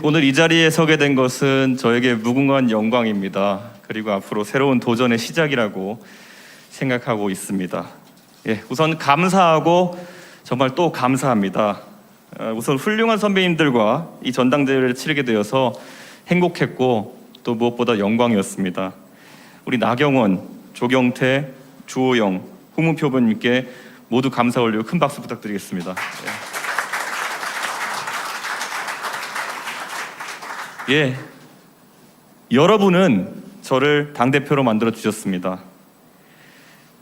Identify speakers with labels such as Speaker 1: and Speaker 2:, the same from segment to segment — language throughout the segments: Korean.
Speaker 1: 오늘 이 자리에 서게 된 것은 저에게 무궁한 영광입니다. 그리고 앞으로 새로운 도전의 시작이라고 생각하고 있습니다. 우선 감사하고 정말 또 감사합니다. 우선 훌륭한 선배님들과 이 전당대회를 치르게 되어서 행복했고 또 무엇보다 영광이었습니다. 우리 나경원, 조경태, 주호영, 홍문표 의원님께 모두 감사 올리고 큰 박수 부탁드리겠습니다. 여러분은 저를 당대표로 만들어 주셨습니다.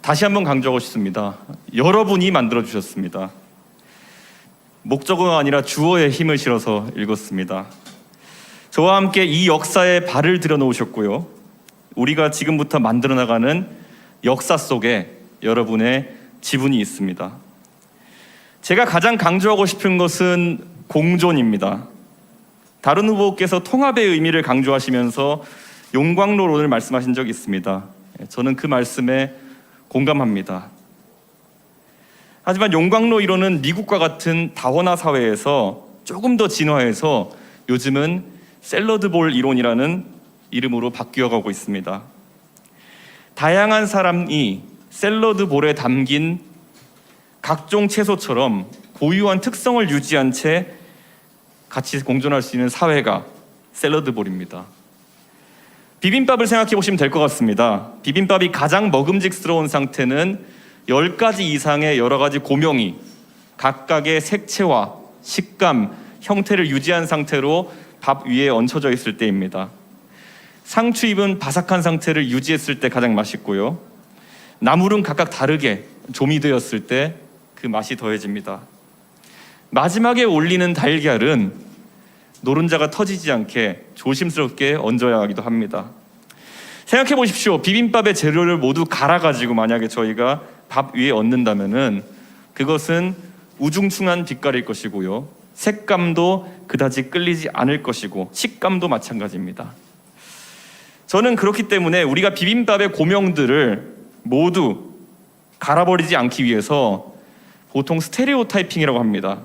Speaker 1: 다시 한번 강조하고 싶습니다. 여러분이 만들어 주셨습니다. 목적어가 아니라 주어에 힘을 실어서 읽었습니다. 저와 함께 이 역사에 발을 들여놓으셨고요. 우리가 지금부터 만들어 나가는 역사 속에 여러분의 지분이 있습니다. 제가 가장 강조하고 싶은 것은 공존입니다. 다른 후보께서 통합의 의미를 강조하시면서 용광로론을 말씀하신 적이 있습니다. 저는 그 말씀에 공감합니다. 하지만 용광로 이론은 미국과 같은 다원화 사회에서 조금 더 진화해서 요즘은 샐러드볼 이론이라는 이름으로 바뀌어가고 있습니다. 다양한 사람이 샐러드볼에 담긴 각종 채소처럼 고유한 특성을 유지한 채 같이 공존할 수 있는 사회가 샐러드볼입니다. 비빔밥을 생각해 보시면 될 것 같습니다. 비빔밥이 가장 먹음직스러운 상태는 10가지 이상의 여러 가지 고명이 각각의 색채와 식감, 형태를 유지한 상태로 밥 위에 얹혀져 있을 때입니다. 상추 잎은 바삭한 상태를 유지했을 때 가장 맛있고요. 나물은 각각 다르게 조미되었을 때 그 맛이 더해집니다. 마지막에 올리는 달걀은 노른자가 터지지 않게 조심스럽게 얹어야 하기도 합니다. 생각해 보십시오. 비빔밥의 재료를 모두 갈아가지고 만약에 저희가 밥 위에 얹는다면은 그것은 우중충한 빛깔일 것이고요. 색감도 그다지 끌리지 않을 것이고 식감도 마찬가지입니다. 저는 그렇기 때문에 우리가 비빔밥의 고명들을 모두 갈아버리지 않기 위해서 보통 스테레오타이핑이라고 합니다.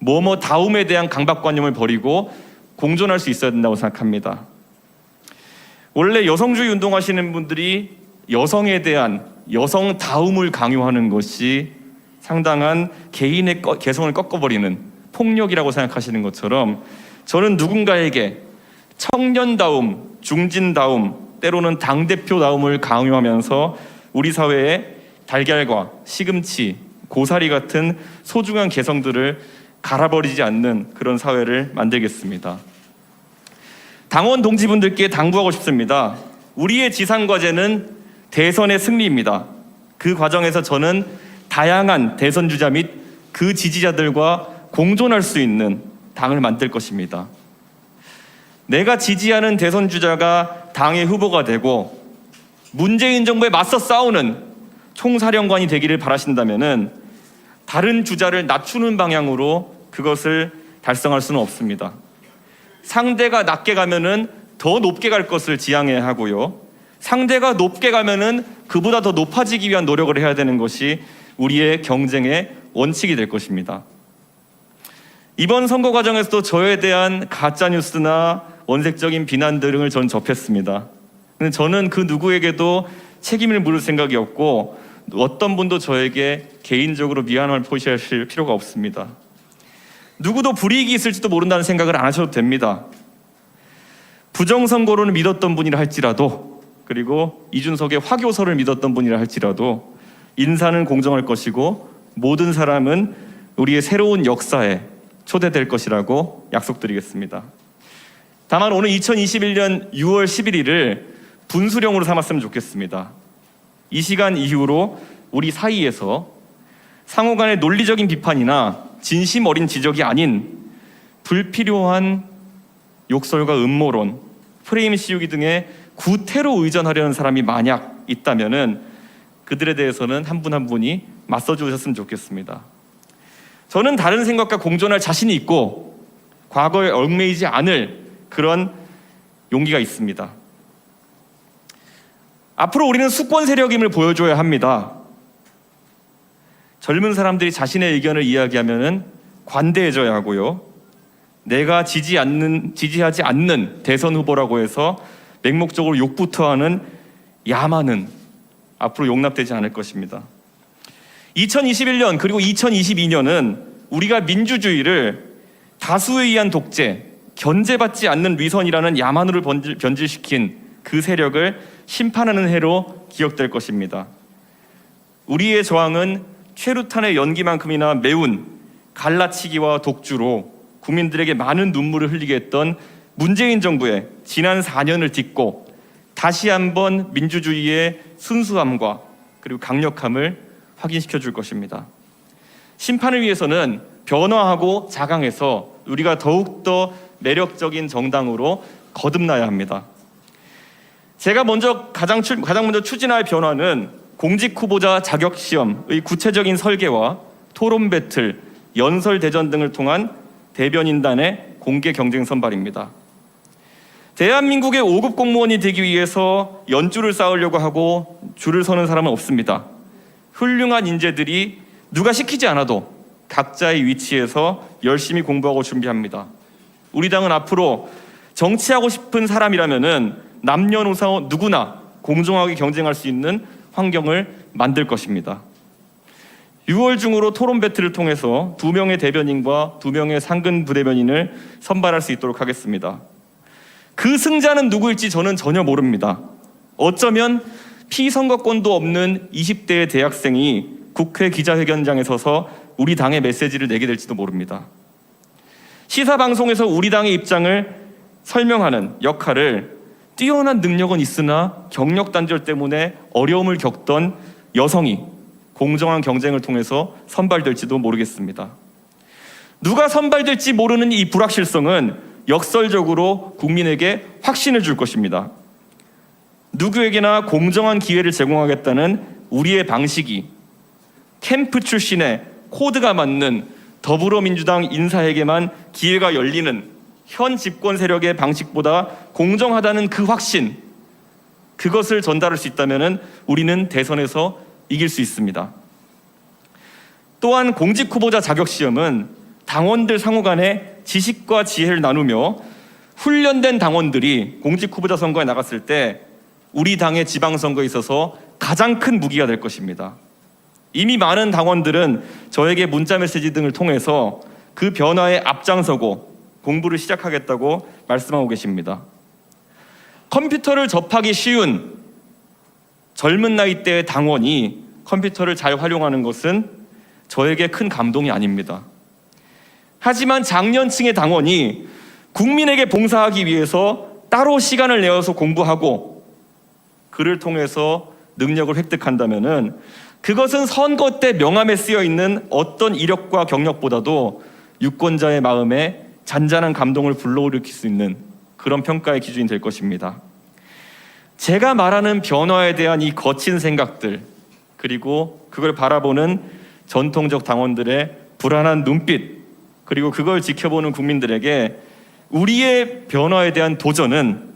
Speaker 1: 뭐뭐 다움에 대한 강박관념을 버리고 공존할 수 있어야 된다고 생각합니다. 원래 여성주의 운동하시는 분들이 여성에 대한 여성다움을 강요하는 것이 상당한 개인의 개성을 꺾어버리는 폭력이라고 생각하시는 것처럼 저는 누군가에게 청년다움, 중진다움, 때로는 당대표다움을 강요하면서 우리 사회에 달걀과 시금치, 고사리 같은 소중한 개성들을 갈아버리지 않는 그런 사회를 만들겠습니다. 당원 동지분들께 당부하고 싶습니다. 우리의 지상과제는 대선의 승리입니다. 그 과정에서 저는 다양한 대선 주자 및 그 지지자들과 공존할 수 있는 당을 만들 것입니다. 내가 지지하는 대선 주자가 당의 후보가 되고 문재인 정부에 맞서 싸우는 총사령관이 되기를 바라신다면은 다른 주자를 낮추는 방향으로 그것을 달성할 수는 없습니다. 상대가 낮게 가면은 더 높게 갈 것을 지향해야 하고요. 상대가 높게 가면은 그보다 더 높아지기 위한 노력을 해야 되는 것이 우리의 경쟁의 원칙이 될 것입니다. 이번 선거 과정에서도 저에 대한 가짜 뉴스나 원색적인 비난 등을 전 접했습니다. 근데 저는 그 누구에게도 책임을 물을 생각이 없고 어떤 분도 저에게 개인적으로 미안함을 표시하실 필요가 없습니다. 누구도 불이익이 있을지도 모른다는 생각을 안 하셔도 됩니다. 부정선거론을 믿었던 분이라 할지라도 그리고 이준석의 화교설을 믿었던 분이라 할지라도 인사는 공정할 것이고 모든 사람은 우리의 새로운 역사에 초대될 것이라고 약속드리겠습니다. 다만 오늘 2021년 6월 11일을 분수령으로 삼았으면 좋겠습니다. 이 시간 이후로 우리 사이에서 상호 간의 논리적인 비판이나 진심 어린 지적이 아닌 불필요한 욕설과 음모론, 프레임 씌우기 등의 구태로 의존하려는 사람이 만약 있다면은 그들에 대해서는 한 분 한 분이 맞서 주셨으면 좋겠습니다. 저는 다른 생각과 공존할 자신이 있고 과거에 얽매이지 않을 그런 용기가 있습니다. 앞으로 우리는 수권 세력임을 보여줘야 합니다. 젊은 사람들이 자신의 의견을 이야기하면 관대해져야 하고요. 내가 지지하지 않는 대선 후보라고 해서 맹목적으로 욕부터 하는 야만은 앞으로 용납되지 않을 것입니다. 2021년 그리고 2022년은 우리가 민주주의를 다수에 의한 독재, 견제받지 않는 위선이라는 야만으로 변질시킨 그 세력을 심판하는 해로 기억될 것입니다. 우리의 저항은 최루탄의 연기만큼이나 매운 갈라치기와 독주로 국민들에게 많은 눈물을 흘리게 했던 문재인 정부의 지난 4년을 딛고 다시 한번 민주주의의 순수함과 그리고 강력함을 확인시켜 줄 것입니다. 심판을 위해서는 변화하고 자강해서 우리가 더욱더 매력적인 정당으로 거듭나야 합니다. 제가 가장 먼저 추진할 변화는 공직 후보자 자격 시험의 구체적인 설계와 토론 배틀, 연설 대전 등을 통한 대변인단의 공개 경쟁 선발입니다. 대한민국의 5급 공무원이 되기 위해서 연줄을 쌓으려고 하고 줄을 서는 사람은 없습니다. 훌륭한 인재들이 누가 시키지 않아도 각자의 위치에서 열심히 공부하고 준비합니다. 우리 당은 앞으로 정치하고 싶은 사람이라면은 남녀노소 누구나 공정하게 경쟁할 수 있는 환경을 만들 것입니다. 6월 중으로 토론 배틀을 통해서 2명의 대변인과 2명의 상근 부대변인을 선발할 수 있도록 하겠습니다. 그 승자는 누구일지 저는 전혀 모릅니다. 어쩌면 피선거권도 없는 20대의 대학생이 국회 기자회견장에 서서 우리 당의 메시지를 내게 될지도 모릅니다. 시사방송에서 우리 당의 입장을 설명하는 역할을 뛰어난 능력은 있으나 경력 단절 때문에 어려움을 겪던 여성이 공정한 경쟁을 통해서 선발될지도 모르겠습니다. 누가 선발될지 모르는 이 불확실성은 역설적으로 국민에게 확신을 줄 것입니다. 누구에게나 공정한 기회를 제공하겠다는 우리의 방식이 캠프 출신의 코드가 맞는 더불어민주당 인사에게만 기회가 열리는 현 집권 세력의 방식보다 공정하다는 그 확신, 그것을 전달할 수 있다면 우리는 대선에서 이길 수 있습니다. 또한 공직 후보자 자격 시험은 당원들 상호 간에 지식과 지혜를 나누며 훈련된 당원들이 공직 후보자 선거에 나갔을 때 우리 당의 지방선거에 있어서 가장 큰 무기가 될 것입니다. 이미 많은 당원들은 저에게 문자 메시지 등을 통해서 그 변화에 앞장서고 공부를 시작하겠다고 말씀하고 계십니다. 컴퓨터를 접하기 쉬운 젊은 나이대의 당원이 컴퓨터를 잘 활용하는 것은 저에게 큰 감동이 아닙니다. 하지만 장년층의 당원이 국민에게 봉사하기 위해서 따로 시간을 내어서 공부하고 그를 통해서 능력을 획득한다면은 그것은 선거 때 명함에 쓰여 있는 어떤 이력과 경력보다도 유권자의 마음에 잔잔한 감동을 불러일으킬 수 있는 그런 평가의 기준이 될 것입니다. 제가 말하는 변화에 대한 이 거친 생각들, 그리고 그걸 바라보는 전통적 당원들의 불안한 눈빛, 그리고 그걸 지켜보는 국민들에게 우리의 변화에 대한 도전은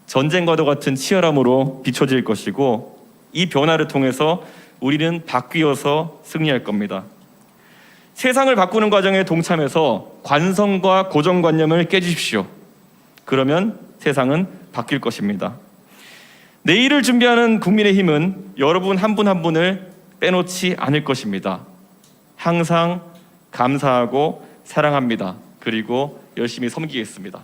Speaker 1: 전쟁과도 같은 치열함으로 비춰질 것이고, 이 변화를 통해서 우리는 바뀌어서 승리할 겁니다. 세상을 바꾸는 과정에 동참해서 관성과 고정관념을 깨주십시오. 그러면 세상은 바뀔 것입니다. 내일을 준비하는 국민의힘은 여러분 한 분 한 분을 빼놓지 않을 것입니다. 항상 감사하고 사랑합니다. 그리고 열심히 섬기겠습니다.